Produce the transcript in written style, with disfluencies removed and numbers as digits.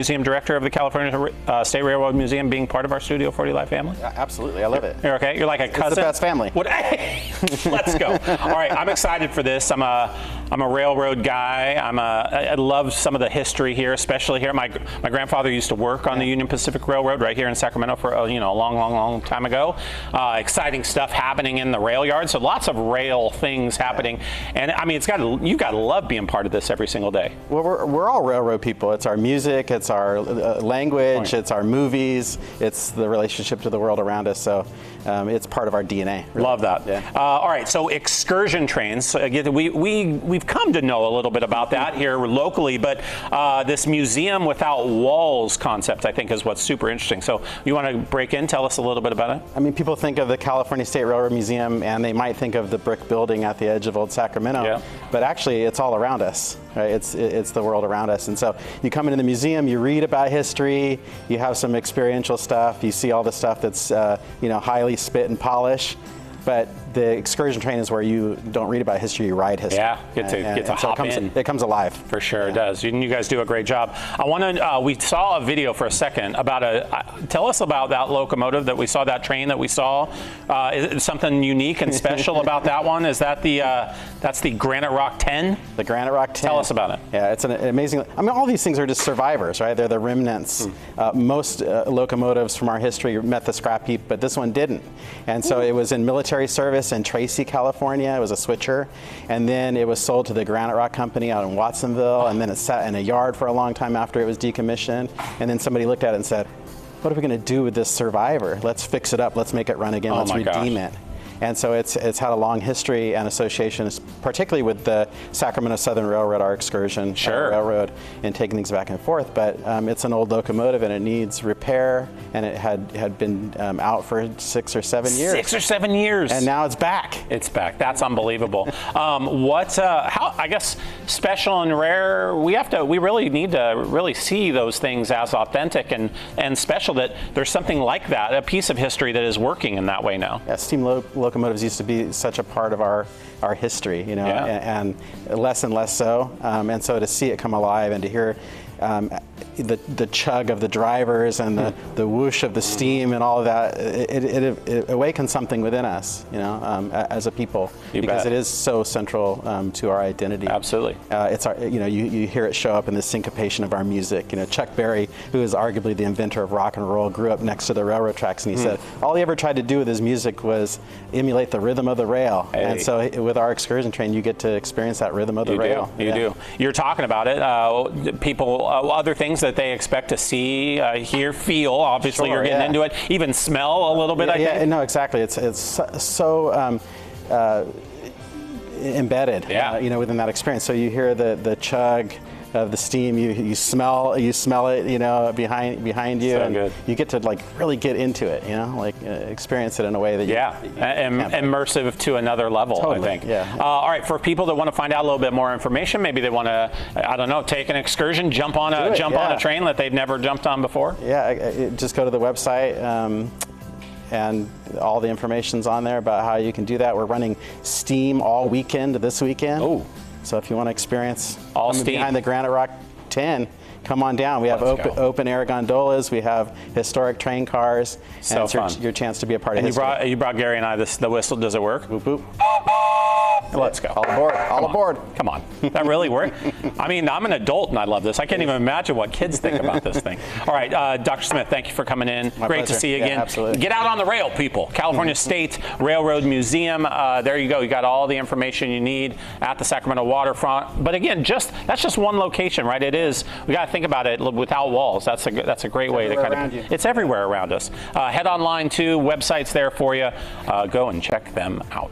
Museum Director of the California State Railroad Museum, being part of our Studio 40 Live family? Absolutely, I love it. You're okay? You're like a cousin? It's the best family. What? Let's go. All right, I'm excited for this. I'm a railroad guy. I love some of the history here, especially here. My grandfather used to work on the Union Pacific Railroad right here in Sacramento for a long time ago. Exciting stuff happening in the rail yard. So lots of rail things happening, and I mean, you've got to love being part of this every single day. Well, we're all railroad people. It's our music, it's our language, it's our movies, it's the relationship to the world around us. So it's part of our DNA. Really. Love that. Yeah. All right, so excursion trains. We've come to know a little bit about that here locally, but this museum without walls concept, I think, is what's super interesting. So you want to break in, tell us a little bit about it? I mean, people think of the California State Railroad Museum, and they might think of the brick building at the edge of Old Sacramento, but actually it's all around us. Right? It's the world around us. And so you come into the museum, you read about history, you have some experiential stuff, you see all the stuff that's highly spit and polish. But the excursion train is where you don't read about history, you ride history. Yeah, get to hop in. It comes alive. For sure, it does. You guys do a great job. I want to. We saw a video for a second about tell us about that locomotive that we saw, that train that we saw. Is it something unique and special about that one? Is that that's the Granite Rock 10? The Granite Rock 10. Tell us about it. Yeah, it's an amazing. I mean, all these things are just survivors, right? They're the remnants. Most locomotives from our history met the scrap heap, but this one didn't. And so it was in military service in Tracy, California. It was a switcher, and then it was sold to the Granite Rock Company out in Watsonville, and then it sat in a yard for a long time after it was decommissioned, and then somebody looked at it and said, what are we going to do with this survivor? Let's fix it up, let's make it run again, let's redeem it. And so it's had a long history and association, particularly with the Sacramento Southern Railroad, our excursion railroad, and taking things back and forth. But it's an old locomotive and it needs repair, and it had been out for 6 or 7 years. 6 or 7 years. And now it's back. It's back. That's unbelievable. How, I guess, special and rare, we really need to really see those things as authentic and special, that there's something like that, a piece of history that is working in that way now. Yeah, steam locomotives used to be such a part of our history, and less and less so. And so to see it come alive and to hear the chug of the drivers and the whoosh of the steam and all of that, it awakens something within us, as a people, because it is so central to our identity. Absolutely. It's our, you hear it show up in the syncopation of our music. Chuck Berry, who is arguably the inventor of rock and roll, grew up next to the railroad tracks, and he said all he ever tried to do with his music was emulate the rhythm of the rail. Hey. And so with our excursion train, you get to experience that rhythm of the rail. You do. You're talking about it. People, other things that they expect to see, hear, feel. Obviously, you're getting into it. Even smell a little bit. I think. Yeah, no, exactly. It's so embedded, within that experience. So you hear the chug of the steam, you smell it, behind you, so and good. You get to really get into it, experience it in a way that immersive to another level. Totally. I think. Yeah. All right, for people that want to find out a little bit more information, maybe they want to, I don't know, take an excursion, jump on a train that they've never jumped on before. Yeah, just go to the website. And all the information's on there about how you can do that. We're running steam all weekend this weekend. Oh. So if you want to experience all steam behind the Granite Rock 10, come on down. We have open air gondolas. We have historic train cars. So and it's your chance to be a part of history. You brought Gary and I the whistle. Does it work? Boop, boop. Let's go. All aboard. All aboard. Come on. That really worked? I mean, I'm an adult and I love this. I can't even imagine what kids think about this thing. All right, Dr. Smith, thank you for coming in. My Great pleasure. to see you again. Yeah, absolutely. Get out on the rail, people. California State Railroad Museum. There you go. You got all the information you need at the Sacramento Waterfront. But again, that's just one location, right? It is. We got to think about it without walls. That's a great way to kind of. It's everywhere around us. Head online too. Websites there for you. Go and check them out.